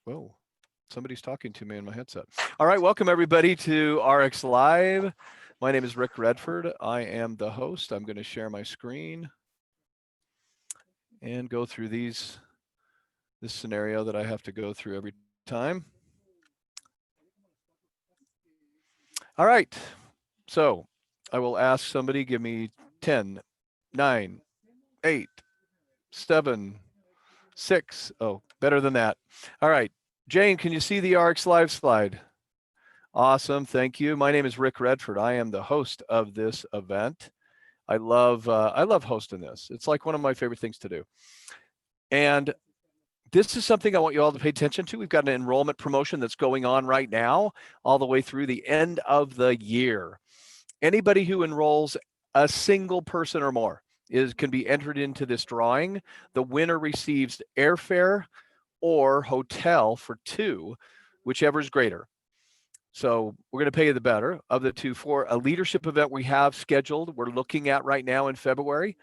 Whoa, somebody's talking to me in my headset. All right, welcome everybody to ARIIX Live. My name is Rick Redford. I am the host. I'm going to share my screen and go through this scenario that I have to go through every time. All right, so I will ask somebody, give me 10, 9, 8, 7, 6. Oh, better than that. All right, Jane, can you see the ARIIX Live slide? Awesome, thank you. My name is Rick Redford. I am the host of this event. I love hosting this. It's like one of my favorite things to do. And this is something I want you all to pay attention to. We've got an enrollment promotion that's going on right now, all the way through the end of the year. Anybody who enrolls a single person or more can be entered into this drawing. The winner receives airfare or hotel for two, whichever is greater. So we're going to pay you the better of the two for a leadership event we have scheduled. We're looking at right now in February.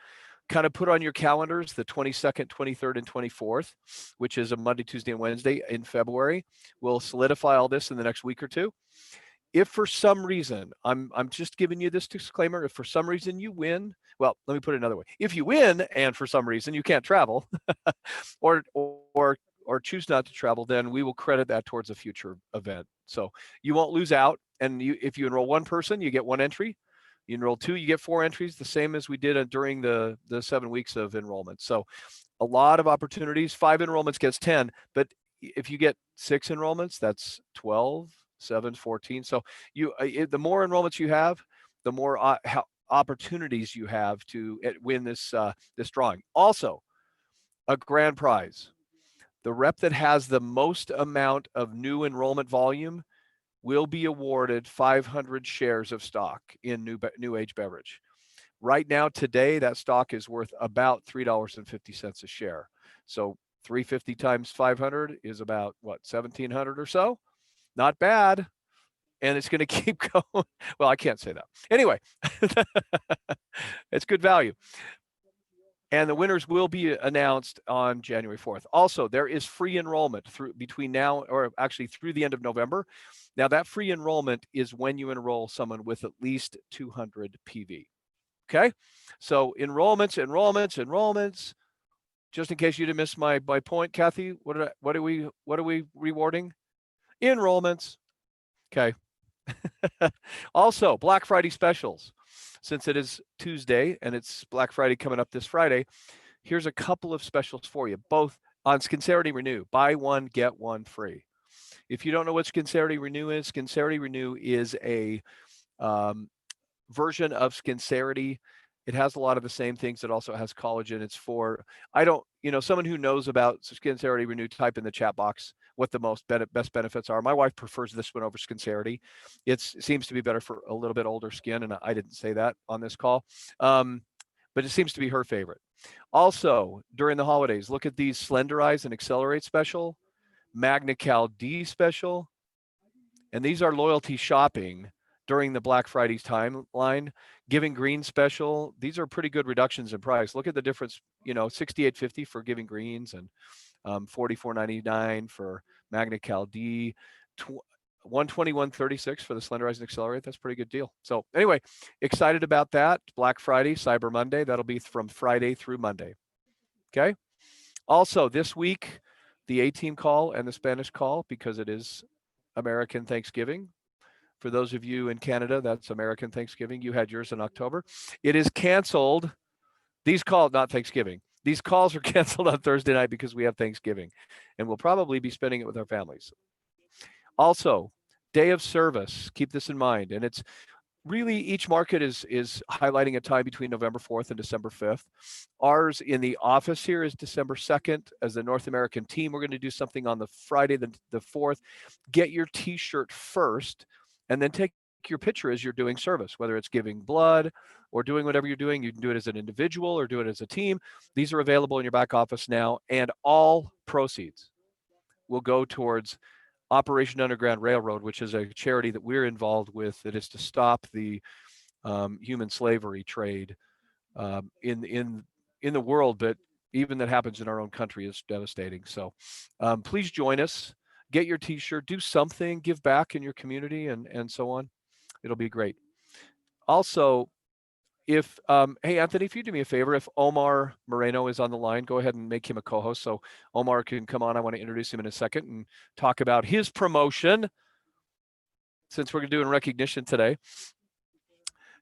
Kind of put on your calendars the 22nd, 23rd, and 24th, which is a Monday, Tuesday, and Wednesday in February. We'll solidify all this in the next week or two. If for some reason, I'm just giving you this disclaimer, if for some reason you win, well, let me put it another way. If you win and for some reason you can't travel or choose not to travel, then we will credit that towards a future event. So you won't lose out. And if you enroll one person, you get one entry. You enroll two, you get 4 entries, the same as we did during the 7 weeks of enrollment. So a lot of opportunities. 5 enrollments gets 10, but if you get 6 enrollments, that's 12, 7, 14. So the more enrollments you have, the more opportunities you have to win this drawing. Also, a grand prize. The rep that has the most amount of new enrollment volume will be awarded 500 shares of stock in New Age Beverage. Right now, today, that stock is worth about $3.50 a share. So 350 times 500 is about, what, 1,700 or so? Not bad. And it's going to keep going. Well, I can't say that. Anyway, it's good value. And the winners will be announced on January 4th. Also, there is free enrollment between now, or actually through the end of November. Now, that free enrollment is when you enroll someone with at least 200 PV. Okay, so enrollments. Just in case you didn't miss my point, Kathy, what are we rewarding? Enrollments. Okay. Also, Black Friday specials. Since it is Tuesday and it's Black Friday coming up this Friday, here's a couple of specials for you, both on Skincerity Renew. Buy one, get one free. If you don't know what Skincerity Renew is a version of Skincerity. It has a lot of the same things. It also has collagen. It's for, someone who knows about Skincerity Renew, type in the chat box what the best benefits are. My wife prefers this one over Skincerity. It seems to be better for a little bit older skin, and I didn't say that on this call, but it seems to be her favorite. Also, during the holidays, look at these Slenderize and Accelerate special, MagnaCal D special, and these are loyalty shopping during the Black Friday's timeline. Giving Green special, these are pretty good reductions in price. Look at the difference, $68.50 for Giving Greens and $44.99 for MagnaCal D, $121.36 for the Slenderize and Accelerate. That's a pretty good deal. So anyway, excited about that. Black Friday, Cyber Monday, that'll be from Friday through Monday. Okay. Also this week, the A-team call and the Spanish call, because it is American Thanksgiving. For those of you in Canada, that's American Thanksgiving. You had yours in October. It is canceled. These calls, not Thanksgiving. These calls are canceled on Thursday night because we have Thanksgiving, and we'll probably be spending it with our families. Also, day of service. Keep this in mind. And it's really, each market is highlighting a time between November 4th and December 5th. Ours in the office here is December 2nd. As the North American team, we're going to do something on the Friday, the 4th. Get your t-shirt first, and then take your picture as you're doing service, whether it's giving blood or doing whatever you're doing. You can do it as an individual or do it as a team. These are available in your back office now, and all proceeds will go towards Operation Underground Railroad, which is a charity that we're involved with that is to stop the human slavery trade in the world, but even that happens in our own country is devastating. So please join us. get your t-shirt, do something, give back in your community and so on. It'll be great. Also, if hey Anthony, if you do me a favor, if Omar Moreno is on the line, go ahead and make him a co-host so Omar can come on. I want to introduce him in a second and talk about his promotion, since we're doing recognition today.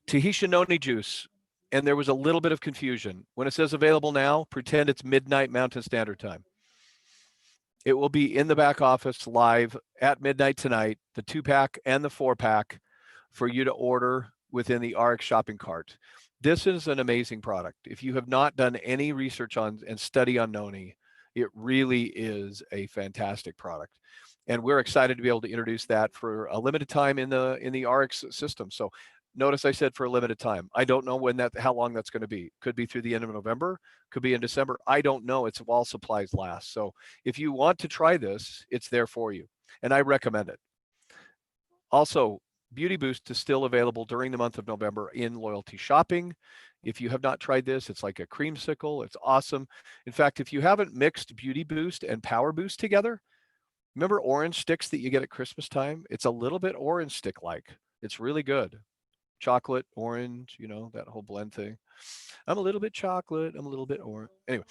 Tahitian noni juice, and there was a little bit of confusion. When it says available now, pretend it's midnight Mountain Standard Time. It will be in the back office live at midnight tonight, the 2-pack and the 4-pack for you to order within the ARIIX shopping cart. This is an amazing product. If you have not done any research on and study on noni, it really is a fantastic product. And we're excited to be able to introduce that for a limited time in the ARIIX system. So notice I said for a limited time. I don't know how long that's going to be. Could be through the end of November, could be in December. I don't know. It's while supplies last. So if you want to try this, it's there for you. And I recommend it. Also, Beauty Boost is still available during the month of November in loyalty shopping. If you have not tried this, it's like a creamsicle. It's awesome. In fact, if you haven't mixed Beauty Boost and Power Boost together, remember orange sticks that you get at Christmas time? It's a little bit orange stick-like. It's really good. Chocolate, orange, that whole blend thing. I'm a little bit chocolate. I'm a little bit orange. Anyway,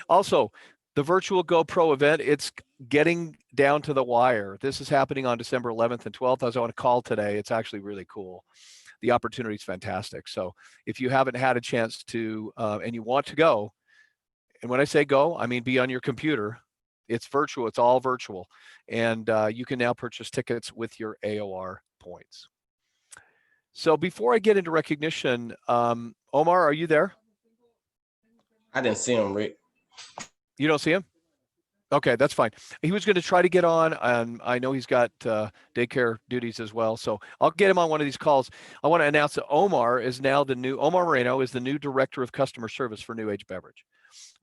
also, the virtual GoPro event, it's getting down to the wire. This is happening on December 11th and 12th. I was on a call today. It's actually really cool. The opportunity is fantastic. So if you haven't had a chance to, and you want to go, and when I say go, I mean be on your computer. It's virtual. It's all virtual. And you can now purchase tickets with your AOR points. So before I get into recognition, Omar, are you there? I didn't see him, Rick. You don't see him? Okay, that's fine. He was going to try to get on, and I know he's got daycare duties as well. So I'll get him on one of these calls. I want to announce that Omar Moreno is the new Director of Customer Service for New Age Beverage.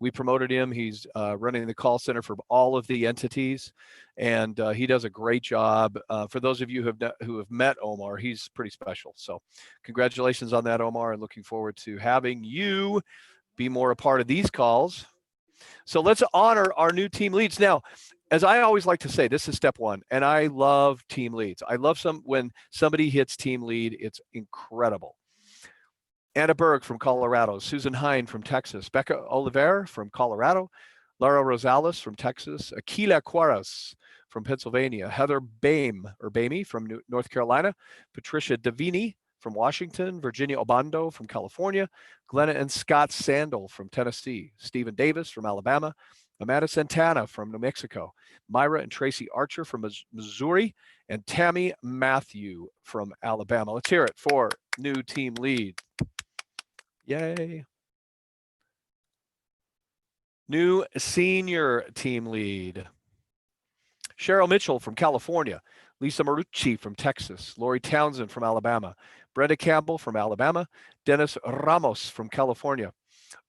We promoted him. He's running the call center for all of the entities, and he does a great job. For those of you who have met Omar, he's pretty special. So congratulations on that, Omar, and looking forward to having you be more a part of these calls. So let's honor our new team leads. Now, as I always like to say, this is step one, and I love team leads. I love when somebody hits team lead. It's incredible. Anna Berg from Colorado, Susan Hine from Texas, Becca Oliver from Colorado, Laura Rosales from Texas, Aquila Quaras from Pennsylvania, Heather Bamey from North Carolina, Patricia Davini from Washington, Virginia Obando from California, Glenna and Scott Sandel from Tennessee, Stephen Davis from Alabama, Amanda Santana from New Mexico, Myra and Tracy Archer from Missouri, and Tammy Matthew from Alabama. Let's hear it for new team lead. Yay. New senior team lead. Cheryl Mitchell from California, Lisa Marucci from Texas, Lori Townsend from Alabama, Brenda Campbell from Alabama, Dennis Ramos from California,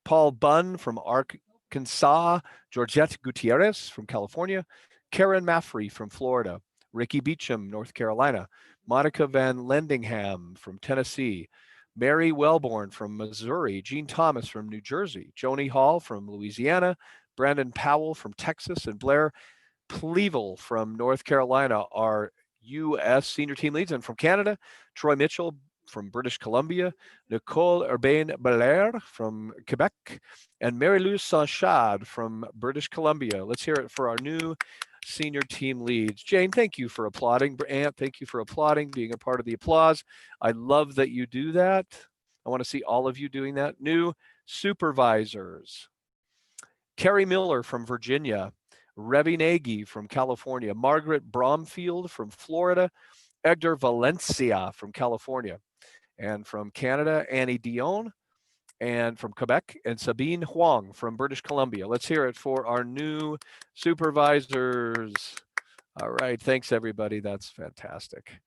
Paul Bunn from Arkansas, Georgette Gutierrez from California, Karen Maffrey from Florida, Ricky Beecham, North Carolina, Monica Van Lendingham from Tennessee, Mary Wellborn from Missouri, Jean Thomas from New Jersey, Joni Hall from Louisiana, Brandon Powell from Texas, and Blair Plevel from North Carolina are U.S. senior team leads. And from Canada, Troy Mitchell from British Columbia, Nicole Urbain-Belair from Quebec, and Mary-Lou Sanchad from British Columbia. Let's hear it for our new senior team leads. Jane, thank you for applauding. Ant, thank you for applauding, being a part of the applause. I love that you do that. I want to see all of you doing that. New supervisors. Carrie Miller from Virginia, Revi Nagy from California, Margaret Bromfield from Florida, Edgar Valencia from California, and from Canada, Annie Dion, and from Quebec, and Sabine Huang from British Columbia. Let's hear it for our new supervisors. All right, thanks everybody, that's fantastic.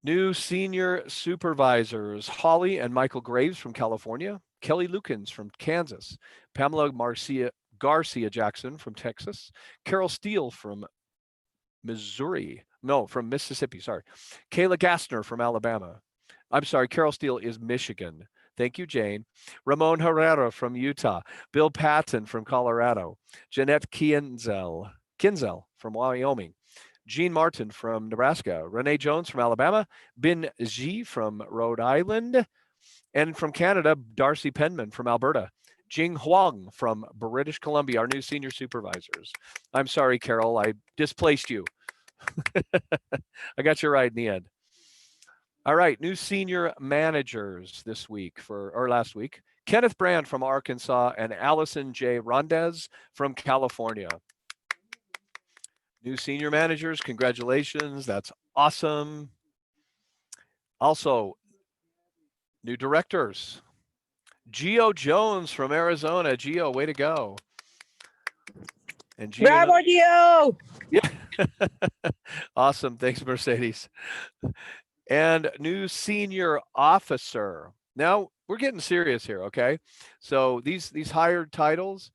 New senior supervisors, Holly and Michael Graves from California, Kelly Lukens from Kansas, Pamela Garcia Jackson from Texas, Carol Steele from Mississippi, sorry. Kayla Gassner from Alabama. I'm sorry, Carol Steele is Michigan. Thank you, Jane. Ramon Herrera from Utah, Bill Patton from Colorado, Jeanette Kienzel, Kinzel from Wyoming, Gene Martin from Nebraska, Renee Jones from Alabama, Bin Ji from Rhode Island, and from Canada, Darcy Penman from Alberta, Jing Huang from British Columbia, our new senior supervisors. I'm sorry, Carol, I displaced you. I got you right in the end. All right, new senior managers this week or last week. Kenneth Brand from Arkansas and Allison J. Rondez from California. New senior managers, congratulations. That's awesome. Also, new directors. Gio Jones from Arizona. Gio, way to go. And Gio, Bravo, Gio! yeah. Awesome. Thanks, Mercedes. And new senior officer. Now we're getting serious here, okay? So these hired titles,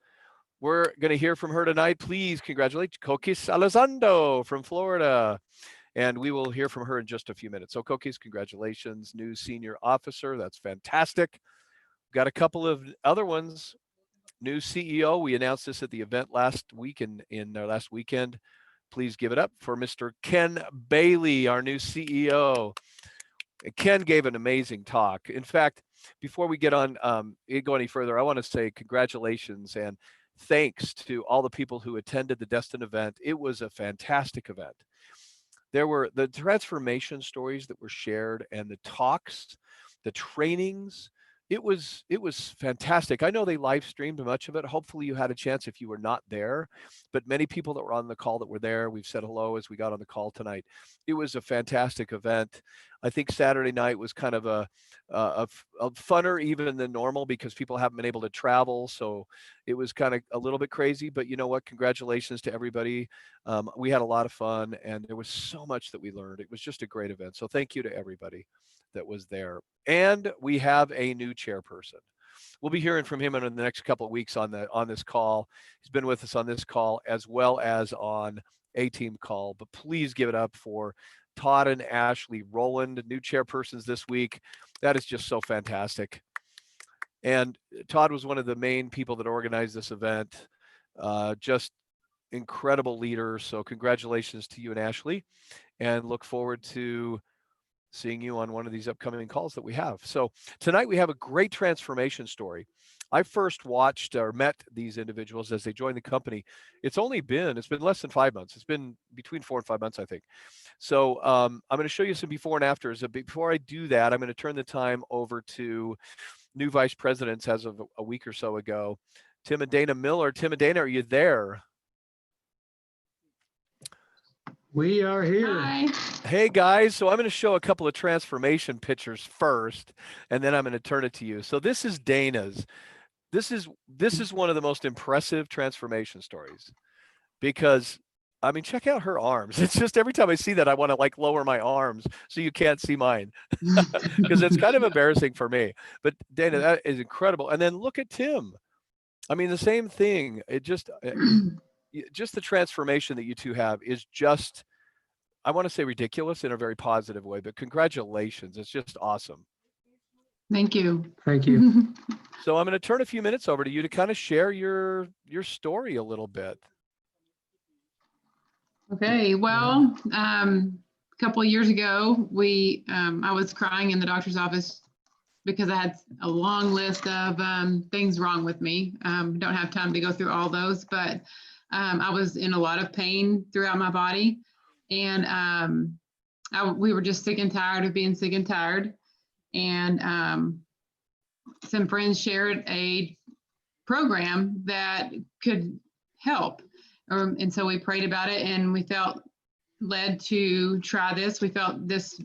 we're going to hear from her tonight. Please congratulate Cokys Elizondo from Florida. And we will hear from her in just a few minutes. So Cokys, congratulations, new senior officer. That's fantastic. Got a couple of other ones. New CEO. We announced this at the event last week in last weekend. Please give it up for Mr. Ken Bailey, our new CEO. Ken gave an amazing talk. In fact, before we get on go any further, I want to say congratulations and thanks to all the people who attended the Destin event. It was a fantastic event. There were the transformation stories that were shared and the talks, the trainings. It was fantastic. I know they live streamed much of it. Hopefully you had a chance if you were not there, but many people that were on the call that were there, we've said hello as we got on the call tonight. It was a fantastic event. I think Saturday night was kind of a funner even than normal because people haven't been able to travel. So it was kind of a little bit crazy, but you know what? Congratulations to everybody. We had a lot of fun and there was so much that we learned. It was just a great event. So thank you to everybody that was there. And we have a new chairperson. We'll be hearing from him in the next couple of weeks on this call. He's been with us on this call as well as on a team call, but please give it up for Todd and Ashley Rowland, new chairpersons this week. That is just so fantastic. And Todd was one of the main people that organized this event. Just incredible leader. So congratulations to you and Ashley, and look forward to seeing you on one of these upcoming calls that we have. So tonight we have a great transformation story. I first watched or met these individuals as they joined the company. It's been less than 5 months. It's been between 4 and 5 months, I think. So I'm going to show you some before and afters. Before I do that, I'm going to turn the time over to new vice presidents as of a week or so ago. Tim and Dana Miller. Tim and Dana, are you there? We are here. Hi. Hey guys, so I'm going to show a couple of transformation pictures first, and then I'm going to turn it to you. So this is Dana's. This is one of the most impressive transformation stories because, I mean, check out her arms. It's just every time I see that, I want to like lower my arms so you can't see mine because it's kind of embarrassing for me. But Dana, that is incredible. And then look at Tim. I mean, the same thing. It just the transformation that you two have is just, I want to say ridiculous in a very positive way, but congratulations. It's just awesome. Thank you. Thank you. So I'm going to turn a few minutes over to you to kind of share your story a little bit. Okay. Well, a couple of years ago, I was crying in the doctor's office because I had a long list of things wrong with me. Don't have time to go through all those, but I was in a lot of pain throughout my body. And we were just sick and tired of being sick and tired. And some friends shared a program that could help. And so we prayed about it and we felt led to try this. We felt this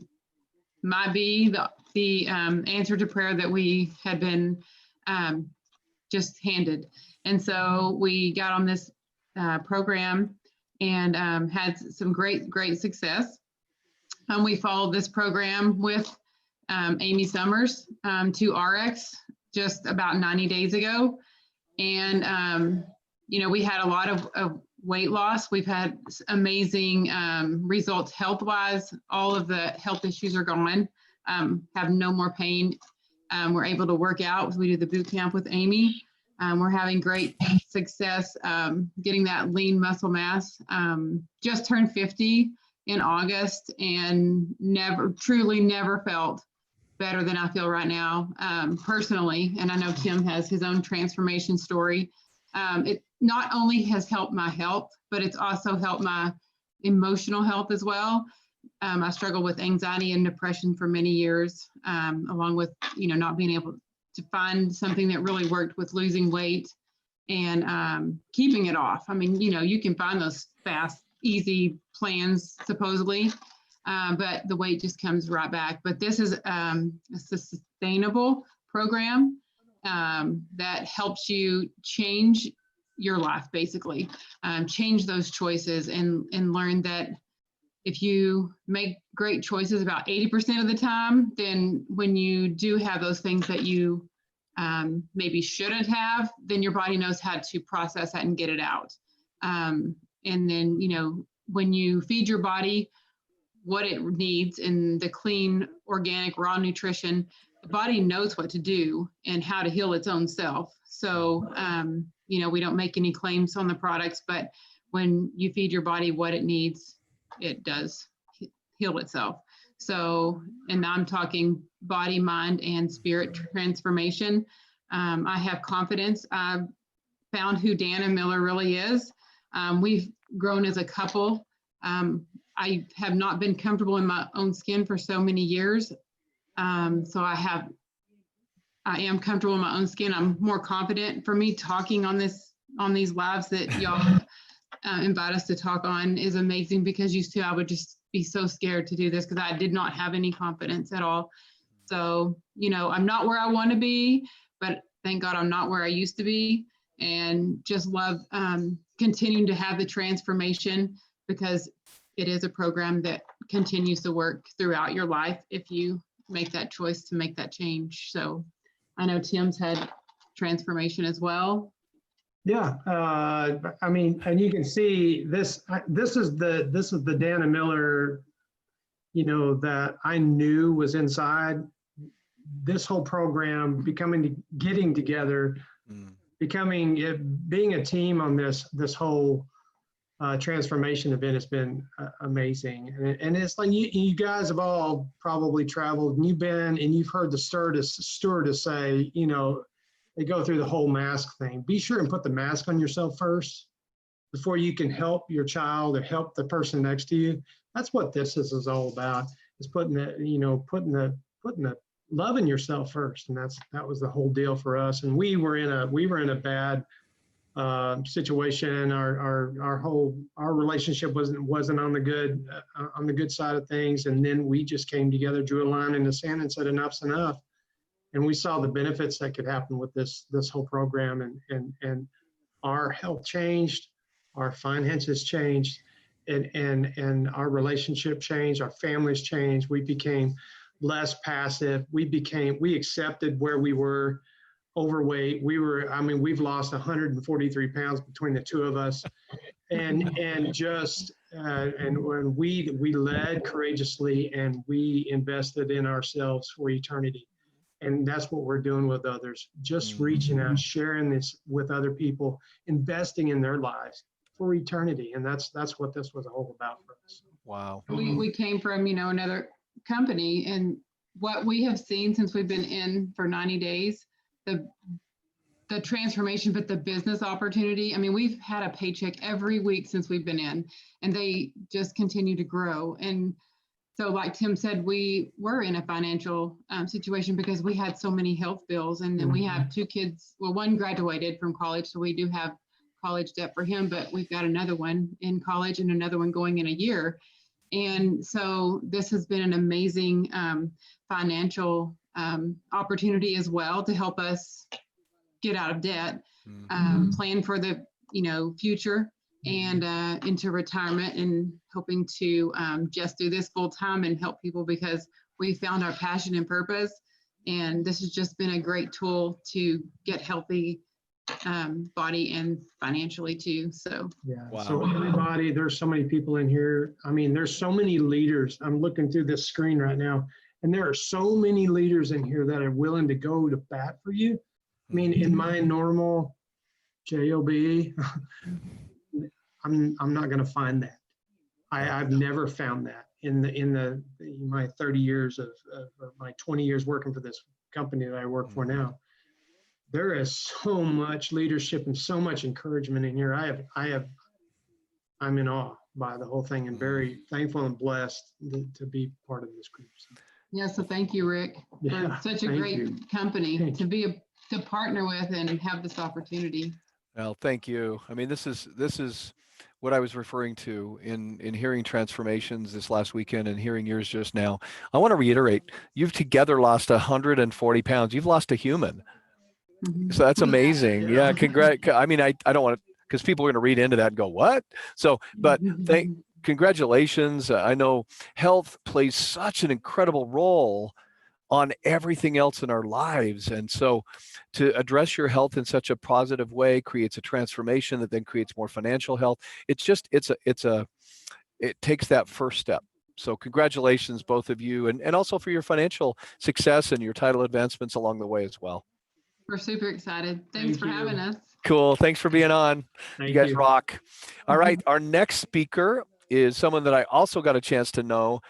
might be the answer to prayer that we had been just handed. And so we got on this program and had some great success. We followed this program with Amy Summers to ARIIX just about 90 days ago. And, we had a lot of weight loss. We've had amazing results health-wise. All of the health issues are gone, have no more pain. We're able to work out. We do the boot camp with Amy. We're having great success getting that lean muscle mass. Just turned 50 in August and truly never felt better than I feel right now personally. And I know Tim has his own transformation story. It not only has helped my health, but it's also helped my emotional health as well. I struggled with anxiety and depression for many years, along with, not being able to find something that really worked with losing weight and keeping it off. I mean, you can find those fast, easy plans supposedly, but the weight just comes right back. But this is a sustainable program that helps you change your life, basically, change those choices and learn that if you make great choices about 80% of the time, then when you do have those things that you maybe shouldn't have, then your body knows how to process that and get it out. And then, when you feed your body what it needs in the clean, organic, raw nutrition, the body knows what to do and how to heal its own self. So, we don't make any claims on the products, but when you feed your body what it needs, it does heal itself. So, and I'm talking body, mind, and spirit transformation. I have confidence. I've found who Dana Miller really is. We've grown as a couple. I have not been comfortable in my own skin for so many years. So I am comfortable in my own skin. I'm more confident. For me, talking on these lives that y'all invite us to talk on is amazing, because used to I would just be so scared to do this because I did not have any confidence at all. So, I'm not where I want to be, but thank God I'm not where I used to be, and just love continuing to have the transformation, because it is a program that continues to work throughout your life if you make that choice to make that change. So I know Tim's had transformation as well. Yeah, and you can see this. This is the Dana Miller, that I knew was inside this whole program, getting together, being a team on this whole transformation event has been amazing. And it's like you guys have all probably traveled, and you've heard the stewardess say, they go through the whole mask thing. Be sure and put the mask on yourself first before you can help your child or help the person next to you. That's what this is all about, is putting the loving yourself first. And that was the whole deal for us. And we were in a bad situation. Our relationship wasn't on the good side of things. And then we just came together, drew a line in the sand and said, enough's enough. And we saw the benefits that could happen with this whole program, and our health changed, our finances changed, and our relationship changed, our families changed. We became less passive. We accepted where we were overweight. We've lost 143 pounds between the two of us, and when we led courageously, and we invested in ourselves for eternity. And that's what we're doing with others, just reaching out, sharing this with other people, investing in their lives for eternity. And that's what this was all about for us. Wow. We came from, another company, and what we have seen since we've been in for 90 days, the transformation, but the business opportunity. I mean, we've had a paycheck every week since we've been in, and they just continue to grow. And so like Tim said, we were in a financial situation because we had so many health bills, and then we have two kids. Well, one graduated from college, so we do have college debt for him, but we've got another one in college and another one going in a year. And so this has been an amazing financial opportunity as well to help us get out of debt, plan for the future, and into retirement, and hoping to just do this full time and help people, because we found our passion and purpose. And this has just been a great tool to get healthy body and financially too. So yeah. Wow. So everybody, there's so many people in here. I mean, there's so many leaders. I'm looking through this screen right now, and there are so many leaders in here that are willing to go to bat for you. I mean, in my normal job, I'm not going to find that. I've never found that in my 30 years or my 20 years working for this company that I work for now. There is so much leadership and so much encouragement in here. I'm in awe by the whole thing and very thankful and blessed to be part of this group. So, Yeah, so thank you, Rick, yeah, for such a thank great you. company Thank to be to partner with and have this opportunity. Well, thank you. I mean, this is what I was referring to in hearing transformations this last weekend and hearing yours just now. I want to reiterate, you've together lost 140 pounds. You've lost a human. Mhm. So that's amazing. Yeah, I mean, I don't want to, because people are going to read into that and go, what? So, but congratulations. I know health plays such an incredible role on everything else in our lives. And so to address your health in such a positive way creates a transformation that then creates more financial health. It takes that first step. So congratulations, both of you, and also for your financial success and your title advancements along the way as well. We're super excited. Thanks for having us. Cool. Thanks for being on. Thank You guys rock. All right. Our next speaker is someone that I also got a chance to know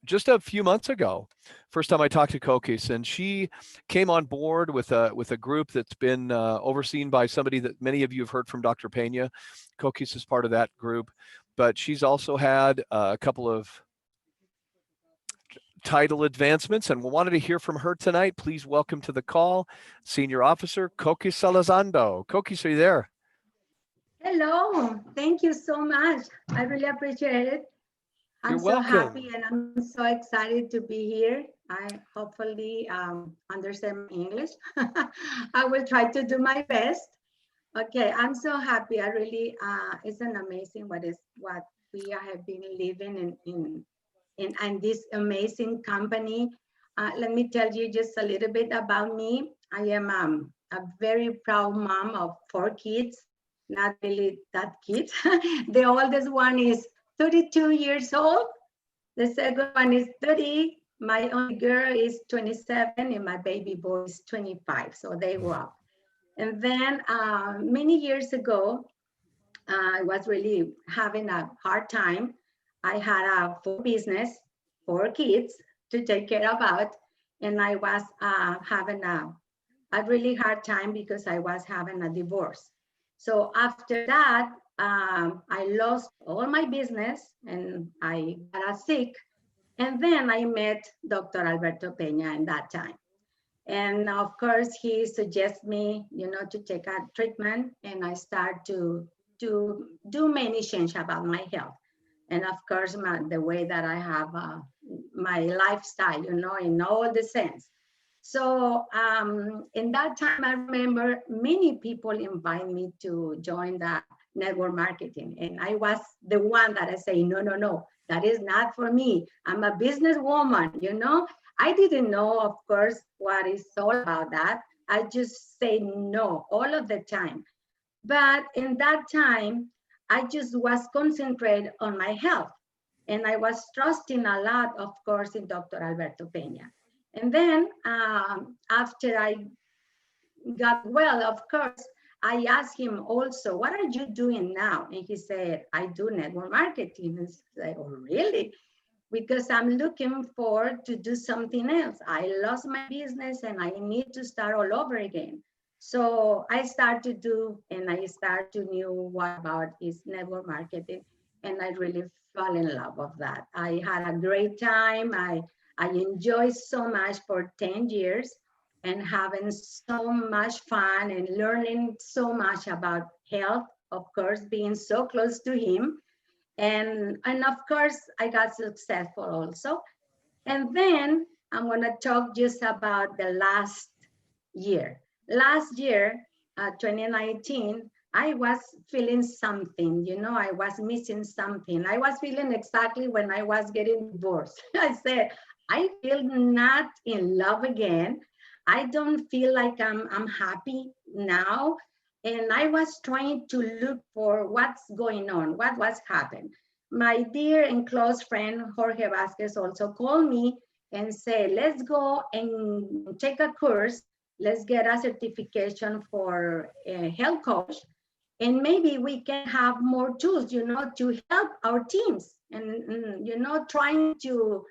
just a few months ago. First time I talked to Cokys, and she came on board with a group that's been overseen by somebody that many of you have heard from, Dr. Pena. Cokys is part of that group, but she's also had a couple of title advancements, and we wanted to hear from her tonight. Please welcome to the call, Senior Officer Cokys Elizondo. Cokys, are you there? Hello, thank you so much. I really appreciate it. You're I'm so welcome. happy and I'm so excited to be here. I hopefully understand English. I will try to do my best. Okay, I'm so happy. I really, it's an amazing what we have been living in this amazing company. Let me tell you just a little bit about me. I am a very proud mom of 4 kids. Not really that kids. The oldest one is 32 years old. The second one is 30. My only girl is 27 and my baby boy is 25. So they grew up. And then many years ago, I was really having a hard time. I had a 4 business, 4 kids to take care about. And I was having a really hard time because I was having a divorce. So after that, I lost all my business and I got sick. And then I met Dr. Alberto Pena in that time. And of course, he suggests me, to take a treatment, and I start to do many changes about my health. And of course, the way that I have my lifestyle, in all the sense. So in that time, I remember many people invite me to join the network marketing. And I was the one that I say, no, that is not for me. I'm a businesswoman, I didn't know, of course, what it's all about that. I just say no all of the time. But in that time, I just was concentrated on my health. And I was trusting a lot, of course, in Dr. Alberto Pena. And then after I got well, of course, I asked him also, what are you doing now? And he said, I do network marketing. And I said, oh, really? Because I'm looking forward to do something else. I lost my business and I need to start all over again. So I start to do, and I start to know what about is network marketing. And I really fell in love with that. I had a great time. I enjoyed so much for 10 years and having so much fun and learning so much about health, of course, being so close to him. And of course, I got successful also. And then I'm going to talk just about the last year. Last year, 2019, I was feeling something, I was missing something. I was feeling exactly when I was getting divorced. I said, I feel not in love again. I don't feel like I'm happy now. And I was trying to look for what's going on, what was happening. My dear and close friend, Jorge Vasquez, also called me and said, let's go and take a course let's get a certification for a health coach. And maybe we can have more tools, you know, to help our teams and you know, trying to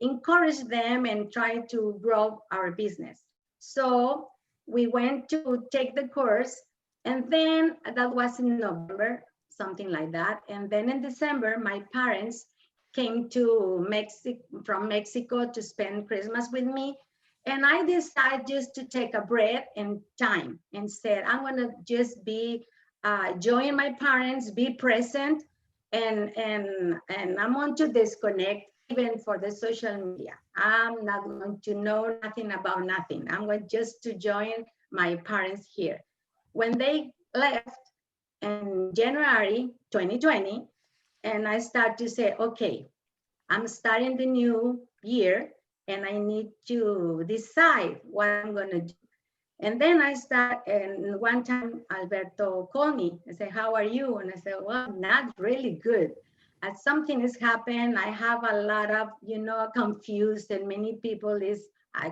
encourage them and try to grow our business. So we went to take the course, and then that was in November, something like that. And then in December, my parents came to Mexico from Mexico to spend Christmas with me. And I decided just to take a breath and time and said, I'm gonna just be join my parents, be present, and I'm going to disconnect even for the social media. I'm not going to know nothing about nothing. I'm going just to join my parents here. When they left in January 2020, and I start to say, okay, I'm starting the new year and I need to decide what I'm going to do. And then I start, and one time Alberto called me and said, how are you? And I said, well, not really good. As something has happened, I have a lot of, you know, confused, and many people is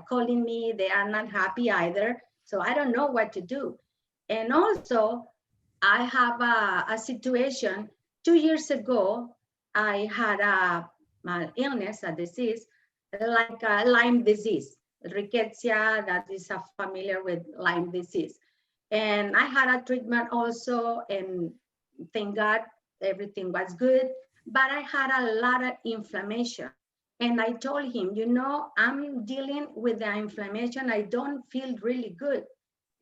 calling me, they are not happy either. So I don't know what to do. And also I have a situation. 2 years ago, I had an illness, a disease, like Lyme disease. Rickettsia, that is familiar with Lyme disease. And I had a treatment also, and thank God everything was good, but I had a lot of inflammation. And I told him, you know, I'm dealing with the inflammation. I don't feel really good.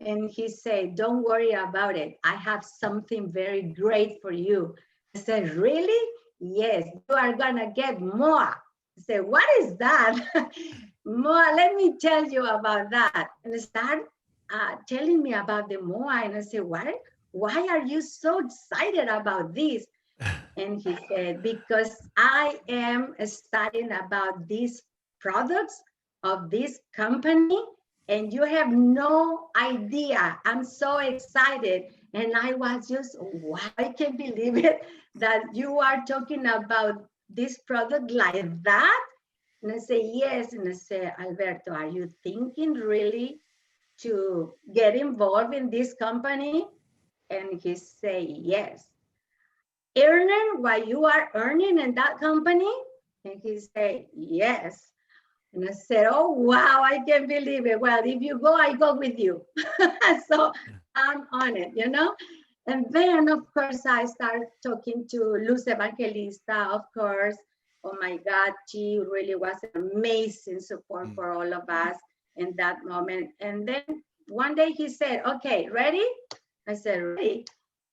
And he said, don't worry about it. I have something very great for you. I said, really? Yes, you are gonna get more. I said, what is that? Moa, let me tell you about that. And start telling me about the Moa. And I said, what? Why are you so excited about this? And he said, because I am studying about these products of this company, and you have no idea. I'm so excited. And I was just, wow, I can't believe it that you are talking about this product like that. And I say, yes. And I say, Alberto, are you thinking really to get involved in this company? And he say, yes. Earning what you are earning in that company? And he say, yes. And I said, oh, wow, I can't believe it. Well, if you go, I go with you. So I'm on it, you know? And then, of course, I started talking to Luz Evangelista, of course. Oh my God, she really was an amazing support for all of us in that moment. And then one day he said, okay, ready? I said, ready.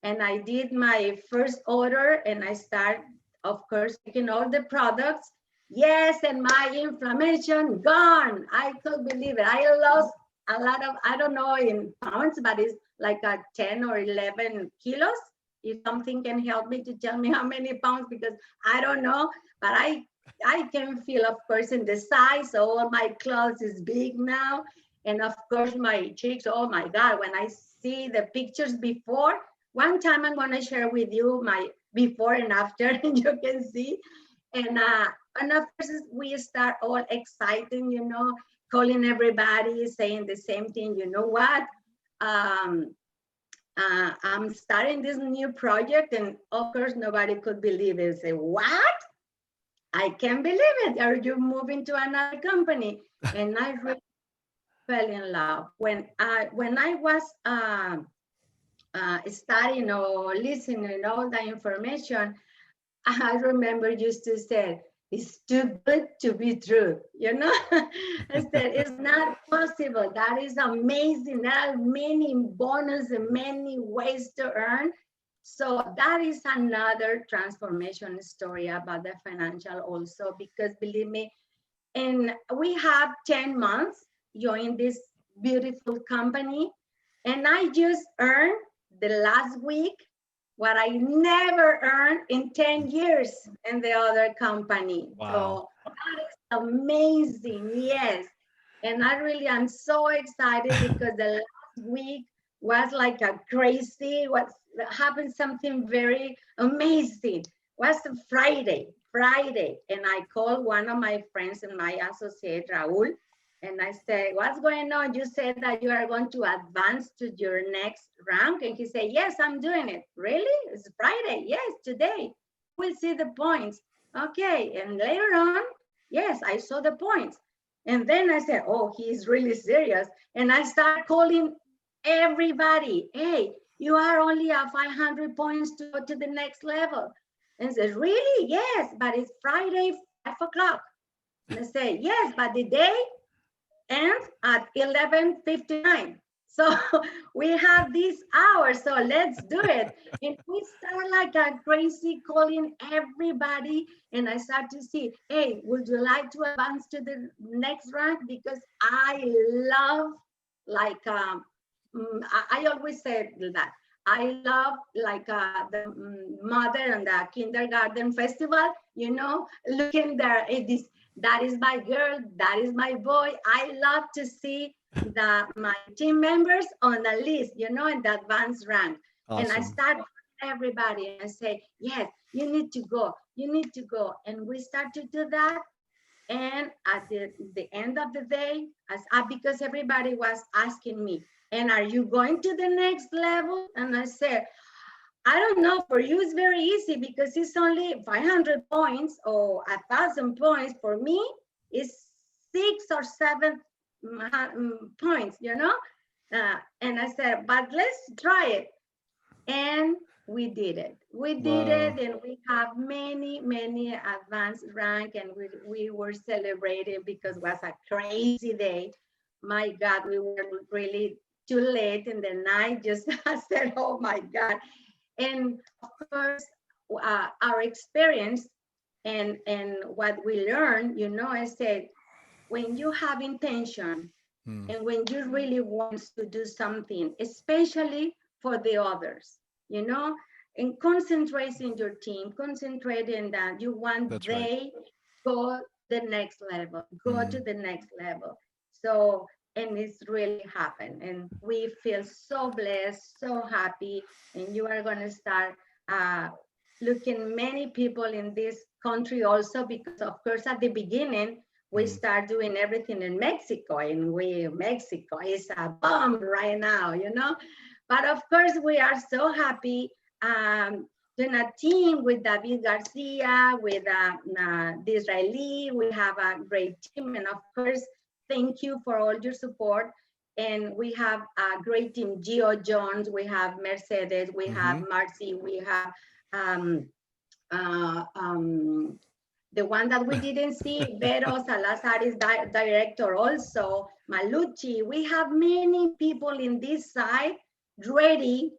And I did my first order, and I start, of course, taking all the products. Yes, and my inflammation gone. I couldn't believe it. I lost a lot of, I don't know in pounds, but it's like a 10 or 11 kilos. If something can help me to tell me how many pounds, because I don't know, but I can feel, of course, in the size. So all my clothes is big now. And of course, my cheeks, oh my God, when I see the pictures before, one time I'm gonna share with you my before and after, and you can see. And of course, we start all excited, you know, calling everybody, saying the same thing. You know what? I'm starting this new project, and of course, nobody could believe it. Say, what? I can't believe it. Are you moving to another company? And I really fell in love when I was studying or listening all the information. I remember used to say, it's too good to be true, you know? I said, it's not possible. That is amazing. There are many bonuses and many ways to earn. So that is another transformation story about the financial also, because believe me, and we have 10 months joining this beautiful company, and I just earned the last week what I never earned in 10 years in the other company. Wow. So that is amazing, yes. And I'm so excited because the last week was like a crazy, what happened something very amazing. Was a Friday, and I called one of my friends and my associate, Raul, And I said, what's going on? You said that you are going to advance to your next rank. And he said, yes, I'm doing it. Really? It's Friday. Yes, today. We'll see the points. Okay. And later on, yes, I saw the points. And then I said, oh, he's really serious. And I start calling everybody. Hey, you are only at 500 points to go to the next level. And says, really? Yes, but it's Friday, 5 o'clock. And I say, yes, but the day ends at 11:59. So we have these hours, so let's do it. And we start like a crazy calling everybody. And I start to see, hey, would you like to advance to the next rank? Because I love like, I always say that. I love like the mother and the kindergarten festival, you know, looking there, this, that is my girl, that is my boy. I love to see my team members on the list, you know, in the advanced rank. Awesome. And I start everybody and say, yes, you need to go, you need to go. And we start to do that. And at the end of the day, because everybody was asking me, and are you going to the next level? And I said, I don't know, for you it's very easy because it's only 500 points or 1,000 points. For me, it's 6 or 7 points, you know? And I said, but let's try it. And we did it. We did it, and we have many, many advanced rank, and we were celebrating because it was a crazy day. My God, we were really too late in the night. Just I said, oh my God. And of course, our experience and what we learned, you know, I said, when you have intention and when you really want to do something, especially for the others, you know, and concentrate in your team, concentrate in that you want go the next level, go to the next level. So, and it's really happened. And we feel so blessed, so happy. And you are going to start looking many people in this country also, because of course, at the beginning, we start doing everything in Mexico, and Mexico is a bomb right now, you know. But of course, we are so happy doing a team with David Garcia, with the Israeli. We have a great team, and of course, thank you for all your support. And we have a great team, Gio Jones, we have Mercedes, we have Marcy, we have the one that we didn't see, Vero Salazar is director also, Malucci. We have many people in this side ready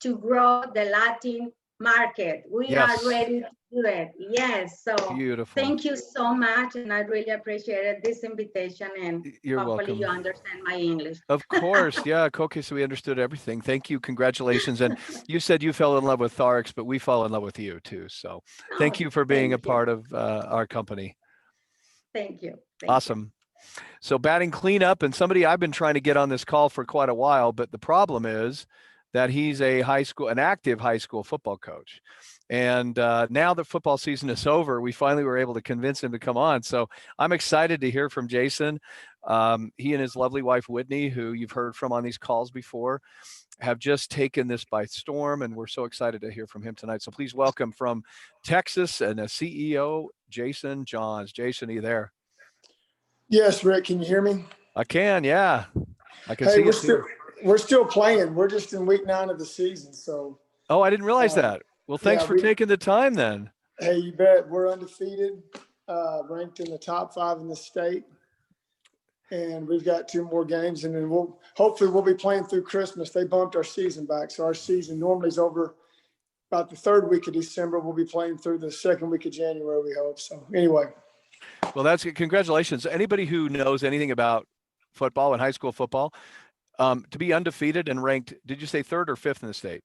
to grow the Latin market. We are ready to do it. Yes. So beautiful. Thank you so much. And I really appreciated this invitation. And you're hopefully welcome. You understand my English. Of course. Yeah. Cokys, we understood everything. Thank you. Congratulations. And you said you fell in love with ARIIX, but we fell in love with you too. So thank you for being a part of our company. Thank you. Awesome. So batting cleanup, and somebody I've been trying to get on this call for quite a while, but the problem is that he's an active high school football coach. And now that football season is over, we finally were able to convince him to come on. So I'm excited to hear from Jason. He and his lovely wife, Whitney, who you've heard from on these calls before, have just taken this by storm, and we're so excited to hear from him tonight. So please welcome from Texas and a CEO, Jason Johns. Jason, are you there? Yes, Rick, can you hear me? I can, yeah. I can see you too. We're still playing. We're just in week 9 of the season, so. Oh, I didn't realize that. Well, thanks for taking the time then. Hey, you bet. We're undefeated, ranked in the top 5 in the state. And we've got 2 more games, and then hopefully we'll be playing through Christmas. They bumped our season back. So our season normally is over about the 3rd week of December. We'll be playing through the 2nd week of January, we hope. So anyway. Well, that's good. Congratulations. Anybody who knows anything about football and high school football, to be undefeated and ranked, did you say 3rd or 5th in the state?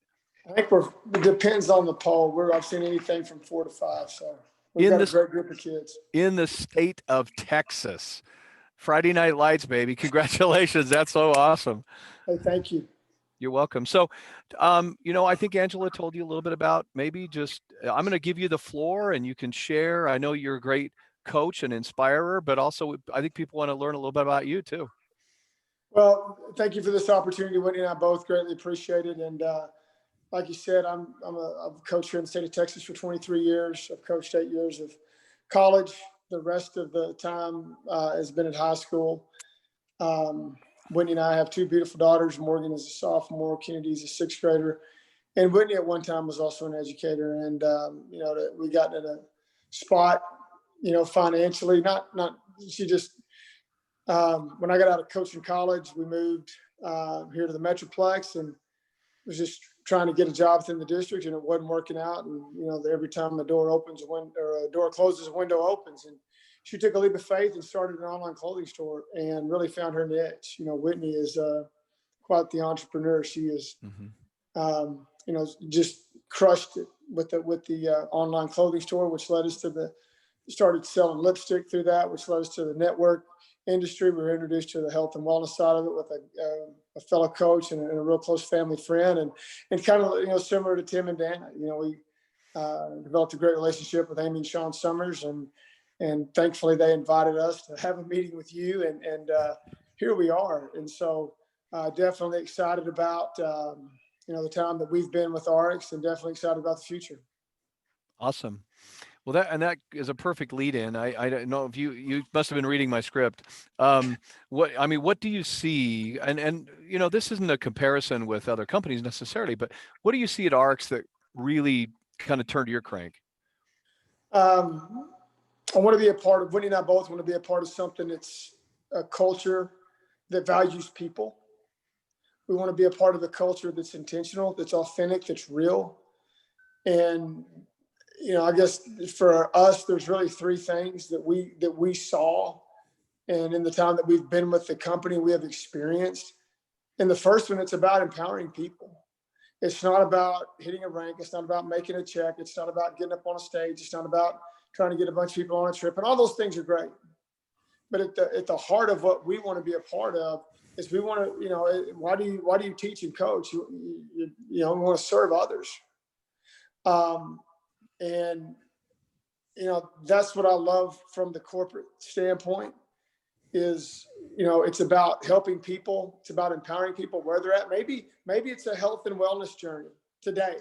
I think it depends on the poll. I've seen anything from 4 to 5. So we've got a great group of kids. In the state of Texas. Friday Night Lights, baby. Congratulations. That's so awesome. Hey, thank you. You're welcome. So, I think Angela told you a little bit about maybe just, I'm going to give you the floor and you can share. I know you're a great coach and inspirer, but also I think people want to learn a little bit about you too. Well, thank you for this opportunity. Whitney and I both greatly appreciate it. And like you said, I've coached here in the state of Texas for 23 years. I've coached 8 years of college. The rest of the time has been at high school. Whitney and I have 2 beautiful daughters. Morgan is a sophomore. Kennedy's a 6th grader. And Whitney at one time was also an educator. And, we got in a spot, financially, she just, when I got out of coaching college, we moved here to the Metroplex and was just trying to get a job within the district, and it wasn't working out. And, every time the door opens, a door closes, a window opens. And she took a leap of faith and started an online clothing store and really found her niche. Whitney is quite the entrepreneur. She is, just crushed it with the online clothing store, which led us to started selling lipstick through that, which led us to the network industry. We were introduced to the health and wellness side of it with a fellow coach and a real close family friend, and kind of, similar to Tim and Dana, we developed a great relationship with Amy and Sean Summers, and thankfully they invited us to have a meeting with you, and here we are. And so definitely excited about, the time that we've been with ARIIX, and definitely excited about the future. Awesome. Well, that is a perfect lead in. I don't know if you must have been reading my script. What do you see? And this isn't a comparison with other companies necessarily, but what do you see at ARIIX that really kind of turned your crank? I want to be a part of, Whitney and I both want to be a part of something that's a culture that values people. We want to be a part of a culture that's intentional, that's authentic, that's real. And, I guess for us, there's really 3 things that we saw. And in the time that we've been with the company, we have experienced. And the first one, it's about empowering people. It's not about hitting a rank. It's not about making a check. It's not about getting up on a stage. It's not about trying to get a bunch of people on a trip. And all those things are great. But at the heart of what we want to be a part of is we want to, why do you teach and coach? We want to serve others. And, that's what I love from the corporate standpoint is, it's about helping people. It's about empowering people where they're at. Maybe it's a health and wellness journey today.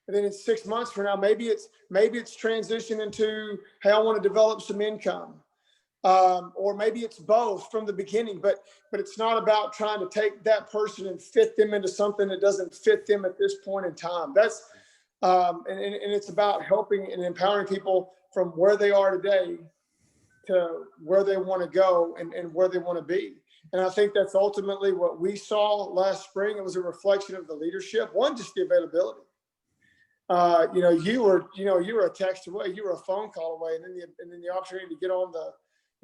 And then in 6 months from now, maybe it's transition into, hey, I want to develop some income. Or maybe it's both from the beginning, but it's not about trying to take that person and fit them into something that doesn't fit them at this point in time. That's, and it's about helping and empowering people from where they are today to where they want to go and where they want to be. And I think that's ultimately what we saw last spring. It was a reflection of the leadership. One, just the availability. You were a text away, you were a phone call away, and then the opportunity to get on the,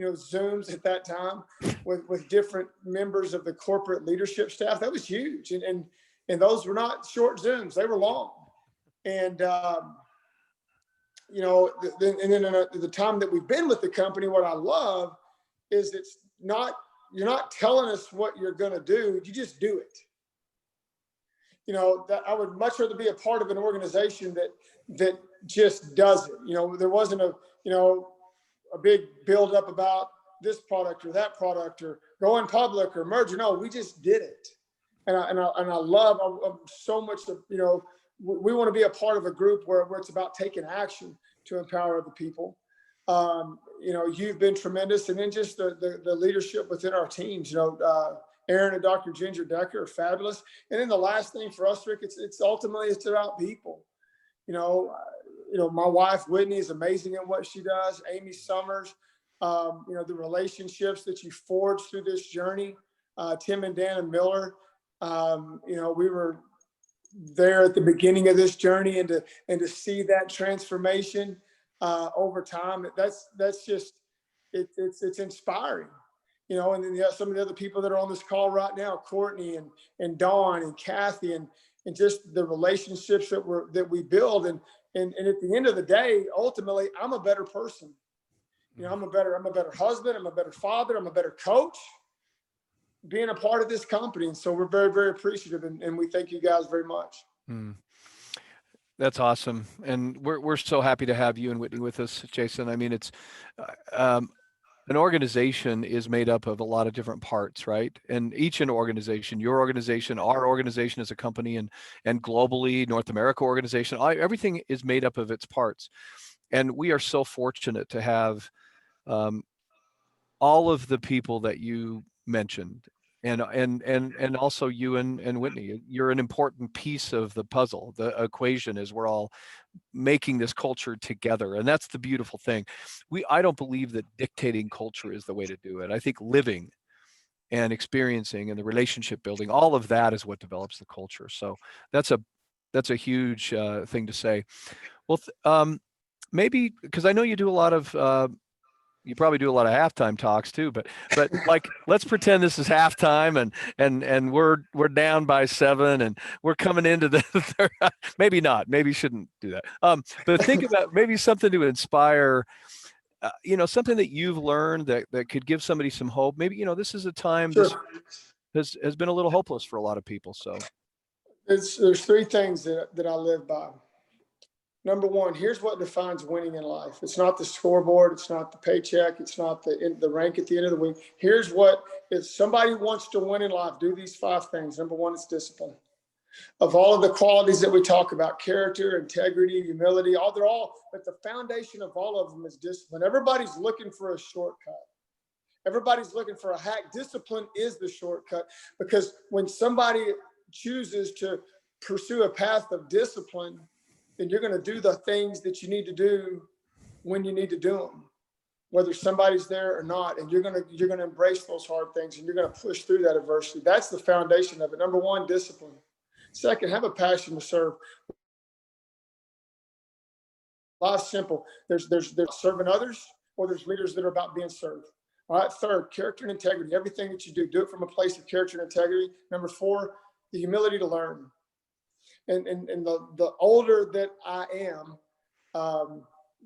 Zooms at that time with different members of the corporate leadership staff. That was huge. And those were not short Zooms, they were long. And, then the time that we've been with the company, what I love is you're not telling us what you're going to do. You just do it. That I would much rather be a part of an organization that just does it. There wasn't a big build up about this product or that product or going public or merger. No, we just did it. And I love so much of, we want to be a part of a group where it's about taking action to empower other people. You've been tremendous. And then just the leadership within our teams, Aaron and Dr. Ginger Decker are fabulous. And then the last thing for us, Rick, it's ultimately about people. My wife, Whitney, is amazing at what she does. Amy Summers, the relationships that you forge through this journey. Tim and Dana Miller, we were there at the beginning of this journey, and to see that transformation over time, that's just, it's inspiring. And then some of the other people that are on this call right now, Courtney and Dawn and Kathy, and just the relationships that we build. And at the end of the day, ultimately, I'm a better person. I'm a better husband. I'm a better father. I'm a better coach being a part of this company. And so we're very, very appreciative. And we thank you guys very much. That's awesome. And we're so happy to have you and Whitney with us, Jason. I mean, it's an organization is made up of a lot of different parts, right? And each an organization, your organization, our organization as a company, and globally, North America organization, everything is made up of its parts. And we are so fortunate to have all of the people that you mentioned, and also you and Whitney. You're an important piece of the puzzle, the equation, as we're all making this culture together. And that's the beautiful thing. I don't believe that dictating culture is the way to do it. I think living and experiencing and the relationship building, all of that is what develops the culture. So that's a huge thing to say. Well, maybe because I know you do a lot of you probably do a lot of halftime talks too, but like, let's pretend this is halftime and we're down by 7 and we're coming into the third. Maybe not, maybe shouldn't do that. But think about maybe something to inspire, something that you've learned that could give somebody some hope. Maybe, this is a time Sure. this has been a little hopeless for a lot of people. So There's three things that I live by. Number one, here's what defines winning in life. It's not the scoreboard. It's not the paycheck. It's not the rank at the end of the week. Here's what, if somebody wants to win in life, do these 5 things. Number one, it's discipline. Of all of the qualities that we talk about, character, integrity, humility, but the foundation of all of them is discipline. Everybody's looking for a shortcut. Everybody's looking for a hack. Discipline is the shortcut, because when somebody chooses to pursue a path of discipline, then you're going to do the things that you need to do when you need to do them, whether somebody's there or not. And you're going to embrace those hard things, and you're going to push through that adversity. That's the foundation of it. Number one, discipline. Second, have a passion to serve. Life's simple. There's serving others, or there's leaders that are about being served. All right. Third, character and integrity. Everything that you do it from a place of character and integrity. Number 4, the humility to learn. And the older that I am,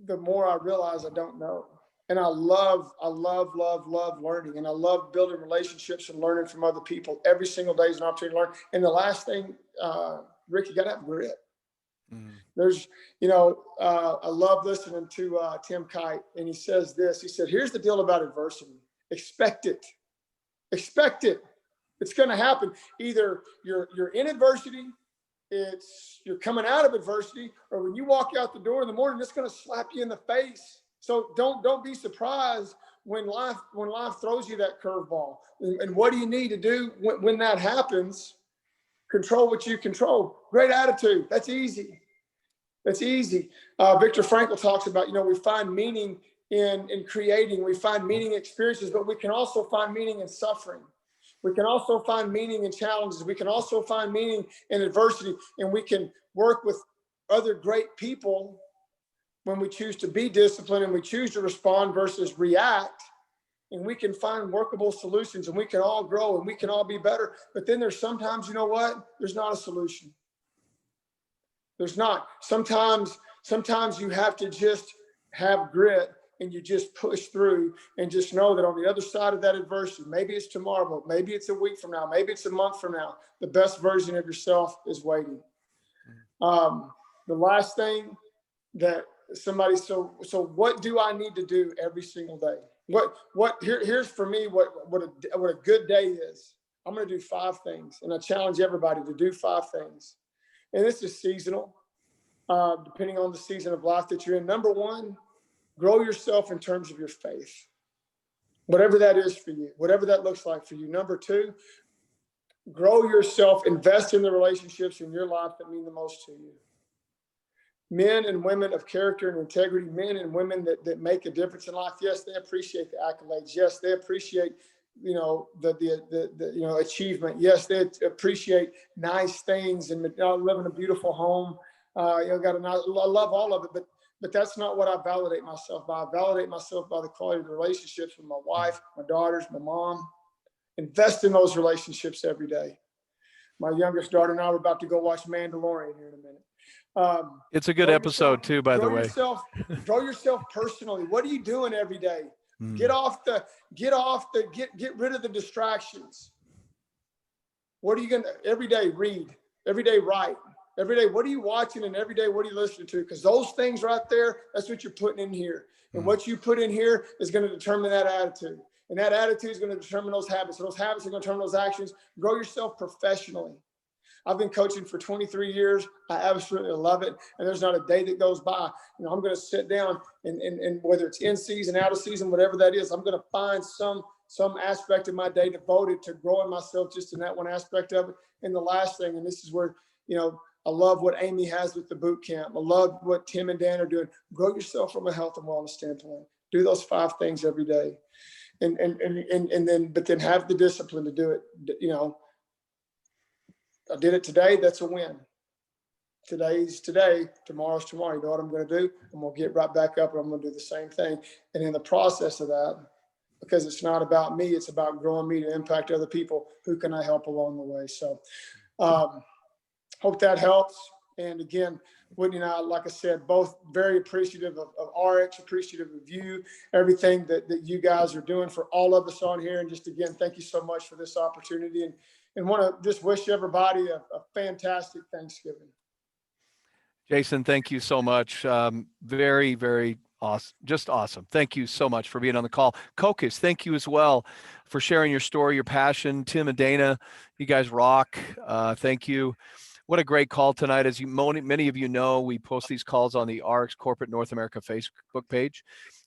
the more I realize I don't know. And I love learning, and I love building relationships and learning from other people. Every single day is an opportunity to learn. And the last thing, Rick, you got to have grit. There's, I love listening to Tim Kite, and he says this. He said, here's the deal about adversity. Expect it. Expect it. It's going to happen. Either you're in adversity, you're coming out of adversity, or when you walk out the door in the morning, it's going to slap you in the face. So don't be surprised when life throws you that curveball. And what do you need to do when that happens? Control what you control. Great attitude. That's easy. That's easy. Viktor Frankl talks about, we find meaning in creating. We find meaning in experiences, but we can also find meaning in suffering. We can also find meaning in challenges. We can also find meaning in adversity. And we can work with other great people when we choose to be disciplined and we choose to respond versus react. And we can find workable solutions, and we can all grow, and we can all be better. But then there's sometimes, there's not a solution. There's not. Sometimes you have to just have grit, and you just push through, and just know that on the other side of that adversity, maybe it's tomorrow, but maybe it's a week from now, maybe it's a month from now, the best version of yourself is waiting. The last thing that somebody, so what do I need to do every single day? Here's for me what a good day is. I'm going to do 5 things, and I challenge everybody to do 5 things. And this is seasonal, depending on the season of life that you're in. Number 1, grow yourself in terms of your faith, whatever that is for you, whatever that looks like for you. Number 2, grow yourself, invest in the relationships in your life that mean the most to you. Men and women of character and integrity, men and women that make a difference in life. Yes, they appreciate the accolades. Yes, they appreciate, the achievement. Yes, they appreciate nice things and live in a beautiful home. I love all of it, but that's not what I validate myself by. I validate myself by the quality of the relationships with my wife, my daughters, my mom. Invest in those relationships every day. My youngest daughter and I are about to go watch Mandalorian here in a minute. It's a good episode too, by the way. Grow yourself personally. What are you doing every day? Get rid of the distractions. What are you every day read, every day write, Every day, what are you watching? And every day, what are you listening to? Because those things right there, that's what you're putting in here. And what you put in here is going to determine that attitude. And that attitude is going to determine those habits. And those habits are going to determine those actions. Grow yourself professionally. I've been coaching for 23 years. I absolutely love it. And there's not a day that goes by. You know, I'm going to sit down and whether it's in season, out of season, whatever that is, I'm going to find some aspect of my day devoted to growing myself just in that one aspect of it. And the last thing, and this is where, you know, I love what Amy has with the boot camp. I love what Tim and Dan are doing. Grow yourself from a health and wellness standpoint. Do those 5 things every day. And then have the discipline to do it. You know, I did it today. That's a win. Today's today. Tomorrow's tomorrow. You know what I'm going to do? I'm going to get right back up and I'm going to do the same thing. And in the process of that, because it's not about me, it's about growing me to impact other people. Who can I help along the way? So hope that helps. And again, Whitney and I, like I said, both very appreciative of ARIIX, appreciative of you, everything that you guys are doing for all of us on here. And just again, thank you so much for this opportunity. And want to just wish everybody a fantastic Thanksgiving. Jason, thank you so much. Very, very awesome. Just awesome. Thank you so much for being on the call. Cokys, thank you as well for sharing your story, your passion. Tim and Dana, you guys rock. Thank you. What a great call tonight. As many of you know, we post these calls on the ARIIX Corporate North America Facebook page,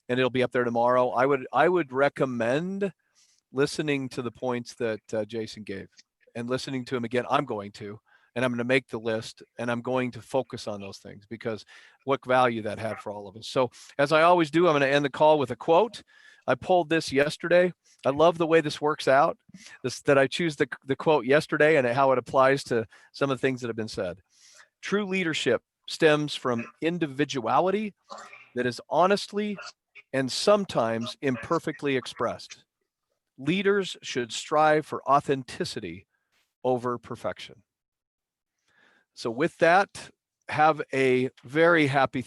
and it'll be up there tomorrow. I would recommend listening to the points that Jason gave and listening to him again. I'm going to make the list, and I'm going to focus on those things because what value that had for all of us. So as I always do, I'm going to end the call with a quote. I pulled this yesterday. I love the way this works out, that I choose the quote yesterday and how it applies to some of the things that have been said. True leadership stems from individuality that is honestly and sometimes imperfectly expressed. Leaders should strive for authenticity over perfection. So with that, have a very happy